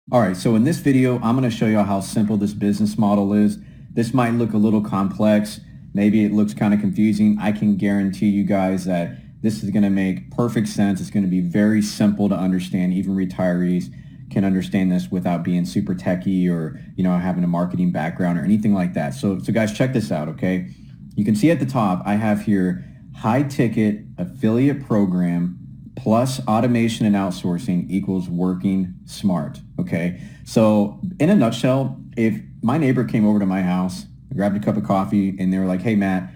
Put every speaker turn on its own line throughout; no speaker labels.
All right, so in this video, I'm going to show you how simple this business model is. This might look a little complex. Maybe it looks kind of confusing. I can guarantee you guys that this is going to make perfect sense. It's going to be very simple to understand. Even retirees can understand this without being super techie or, having a marketing background or anything like that. So guys, check this out, okay? You can see at the top, I have here high ticket affiliate program plus automation and outsourcing equals working smart, okay? So in a nutshell, if my neighbor came over to my house, grabbed a cup of coffee, and they were like, hey, Matt,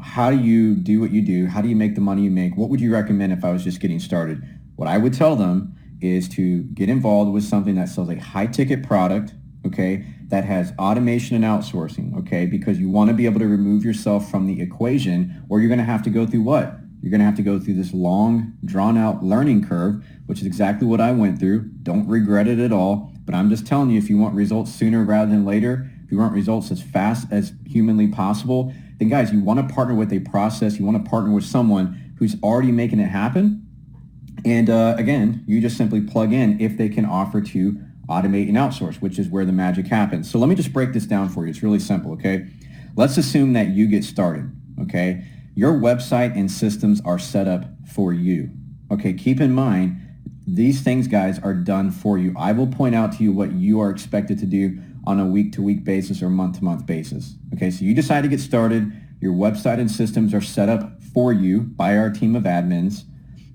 how do you do what you do? How do you make the money you make? What would you recommend if I was just getting started? What I would tell them is to get involved with something that sells a high-ticket product, okay, that has automation and outsourcing, okay, because you want to be able to remove yourself from the equation, or you're going to have to go through what? You're going to have to go through this long, drawn-out learning curve, which is exactly what I went through. Don't regret it at all, but I'm just telling you, if you want results sooner rather than later, if you want results as fast as humanly possible, then guys, you want to partner with a process. You want to partner with someone who's already making it happen. And again, you just simply plug in if they can offer to automate and outsource, which is where the magic happens. So let me just break this down for you. It's really simple, okay? Let's assume that you get started, okay? Your website and systems are set up for you. Okay, keep in mind, these things, guys, are done for you. I will point out to you what you are expected to do on a week-to-week basis or month-to-month basis. Okay, so you decide to get started. Your website and systems are set up for you by our team of admins.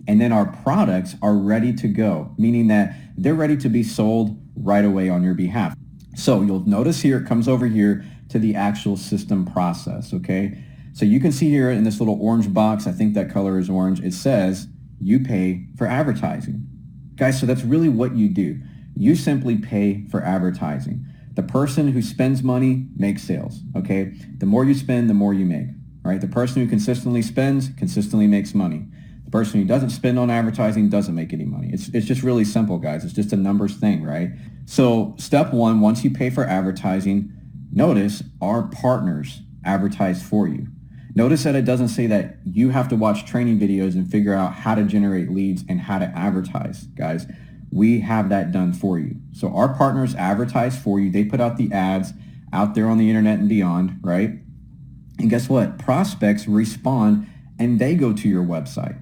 And then our products are ready to go, meaning that they're ready to be sold right away on your behalf. So you'll notice here, it comes over here to the actual system process, okay? So you can see here in this little orange box, I think that color is orange, it says you pay for advertising. Guys, so that's really what you do. You simply pay for advertising. The person who spends money makes sales, okay? The more you spend, the more you make, right? The person who consistently spends consistently makes money. The person who doesn't spend on advertising doesn't make any money. It's just really simple, guys. It's just a numbers thing, right? So step one, once you pay for advertising, notice our partners advertise for you. Notice that it doesn't say that you have to watch training videos and figure out how to generate leads and how to advertise, guys. We have that done for you. So our partners advertise for you. They put out the ads out there on the internet and beyond, right? And guess what? Prospects respond and they go to your website,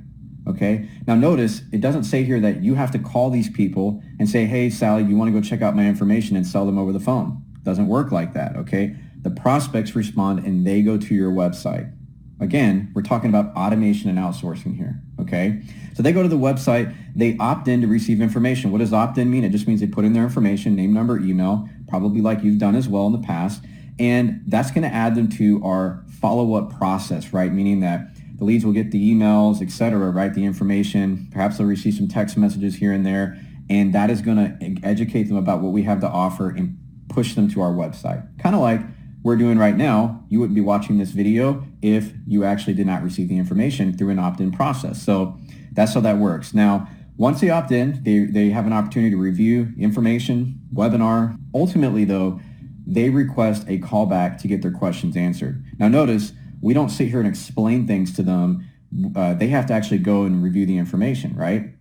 okay? Now notice it doesn't say here that you have to call these people and say, hey, Sally, you want to go check out my information and sell them over the phone. It doesn't work like that, okay? The prospects respond and they go to your website. Again, we're talking about automation and outsourcing here, okay? So they go to the website, they opt in to receive information. What does opt-in mean? It just means they put in their information, name, number, email, probably like you've done as well in the past, and that's going to add them to our follow-up process, right? Meaning that the leads will get the emails, etc., right? The information, perhaps they'll receive some text messages here and there, and that is going to educate them about what we have to offer and push them to our website. Kind of like we're doing right now. You wouldn't be watching this video if you actually did not receive the information through an opt-in process. So that's how that works. Now, once they opt in, they have an opportunity to review information, webinar. Ultimately, though, they request a callback to get their questions answered. Now, notice we don't sit here and explain things to them. They have to actually go and review the information, right?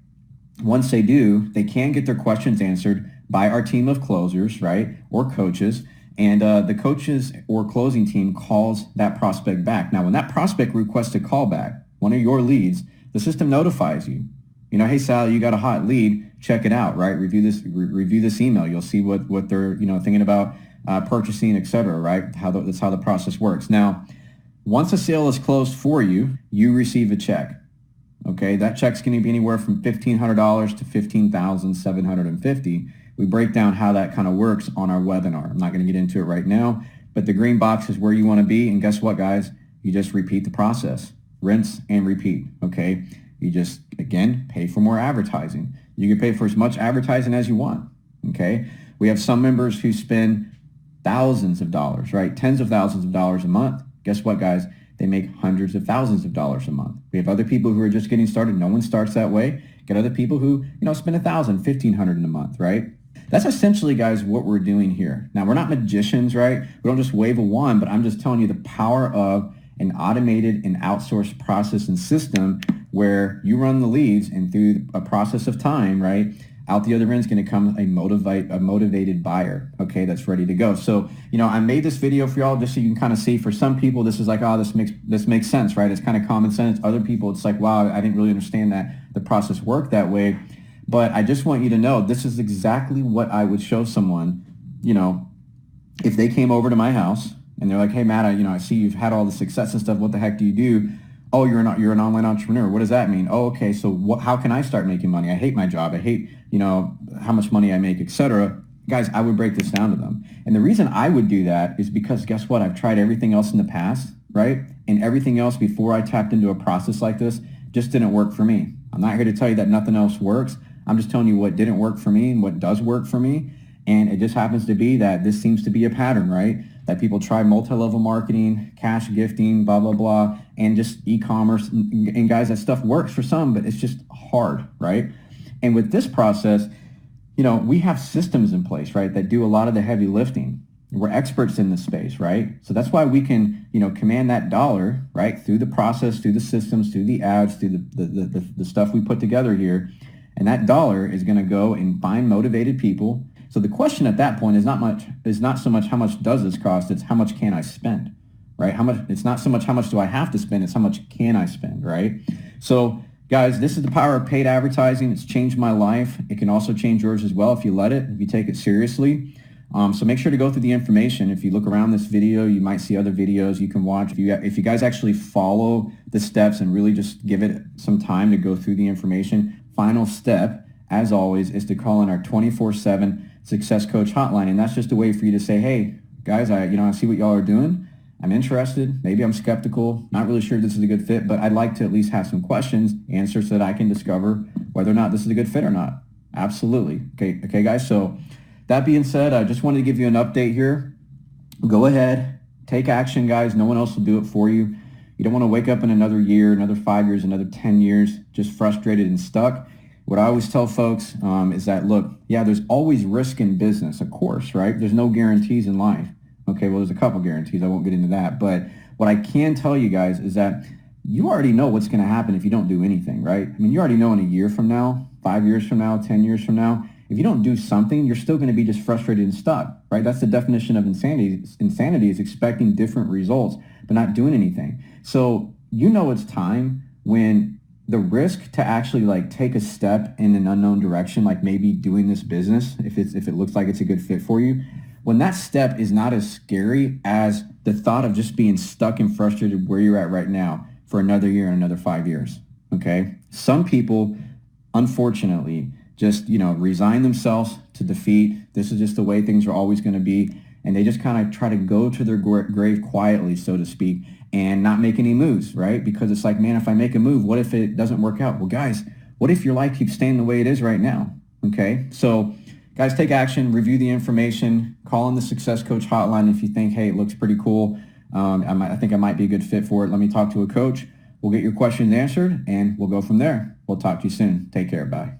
Once they do, they can get their questions answered by our team of closers, right, or coaches. And the coaches or closing team calls that prospect back. Now, when that prospect requests a callback, one of your leads, the system notifies you. Hey, Sally, you got a hot lead. Check it out, right? Review this email. You'll see what they're thinking about purchasing, et cetera, right? That's how the process works. Now, once a sale is closed for you, you receive a check. Okay, that check's going to be anywhere from $1,500 to $15,750. We break down how that kind of works on our webinar. I'm not going to get into it right now, but the green box is where you want to be. And guess what, guys? You just repeat the process. Rinse and repeat, okay? You just, again, pay for more advertising. You can pay for as much advertising as you want, okay? We have some members who spend thousands of dollars, right? Tens of thousands of dollars a month. Guess what, guys? They make hundreds of thousands of dollars a month. We have other people who are just getting started. No one starts that way. Get other people who, spend $1,000, $1,500 in a month, right? That's essentially, guys, what we're doing here. Now, we're not magicians, right? We don't just wave a wand, but I'm just telling you the power of an automated and outsourced process and system where you run the leads and through a process of time, right, out the other end is going to come a motivated buyer, okay, that's ready to go. So, I made this video for y'all just so you can kind of see. For some people, this is like, oh, this makes sense, right? It's kind of common sense. Other people, it's like, wow, I didn't really understand that the process worked that way. But I just want you to know this is exactly what I would show someone, if they came over to my house and they're like, hey, Matt, I see you've had all the success and stuff. What the heck do you do? Oh, you're an online entrepreneur. What does that mean? Oh, okay. So how can I start making money? I hate my job. I hate, how much money I make, etc. Guys, I would break this down to them. And the reason I would do that is because guess what? I've tried everything else in the past, right? And everything else before I tapped into a process like this just didn't work for me. I'm not here to tell you that nothing else works. I'm just telling you what didn't work for me and what does work for me. And it just happens to be that this seems to be a pattern, right? That people try multi-level marketing, cash gifting, blah, blah, blah, and just e-commerce. And guys, that stuff works for some, but it's just hard, right? And with this process, we have systems in place, right, that do a lot of the heavy lifting. We're experts in this space, right? So that's why we can, command that dollar, right, through the process, through the systems, through the ads, through the stuff we put together here. And that dollar is going to go and find motivated people. So the question at that point is not so much how much does this cost, it's how much can I spend, right? It's not so much how much do I have to spend, it's how much can I spend, right? So guys, this is the power of paid advertising. It's changed my life. It can also change yours as well if you let it, if you take it seriously. So make sure to go through the information. If you look around this video, you might see other videos you can watch. If you guys actually follow the steps and really just give it some time to go through the information, final step, as always, is to call in our 24/7 Success Coach hotline. And that's just a way for you to say, hey, guys, I see what y'all are doing. I'm interested. Maybe I'm skeptical. Not really sure if this is a good fit, but I'd like to at least have some questions, answers, so that I can discover whether or not this is a good fit or not. Absolutely. Okay, guys. So that being said, I just wanted to give you an update here. Go ahead, take action, guys. No one else will do it for you. You don't want to wake up in another year, another 5 years, another 10 years, just frustrated and stuck. What I always tell folks is that, look, yeah, there's always risk in business, of course, right? There's no guarantees in life. Okay, well, there's a couple guarantees. I won't get into that. But what I can tell you guys is that you already know what's going to happen if you don't do anything, right? I mean, you already know in a year from now, 5 years from now, 10 years from now, if you don't do something, you're still going to be just frustrated and stuck, right? That's the definition of insanity. Insanity is expecting different results, but not doing anything. So it's time when the risk to actually take a step in an unknown direction, like maybe doing this business, if it looks like it's a good fit for you, when that step is not as scary as the thought of just being stuck and frustrated where you're at right now for another year and another 5 years, okay? Some people, unfortunately, just, resign themselves to defeat. This is just the way things are always going to be. And they just kind of try to go to their grave quietly, so to speak, and not make any moves, right? Because it's like, man, if I make a move, what if it doesn't work out? Well, guys, what if your life keeps staying the way it is right now? Okay, so guys, take action, review the information, call in the Success Coach hotline if you think, hey, it looks pretty cool. I think I might be a good fit for it. Let me talk to a coach. We'll get your questions answered, and we'll go from there. We'll talk to you soon. Take care. Bye.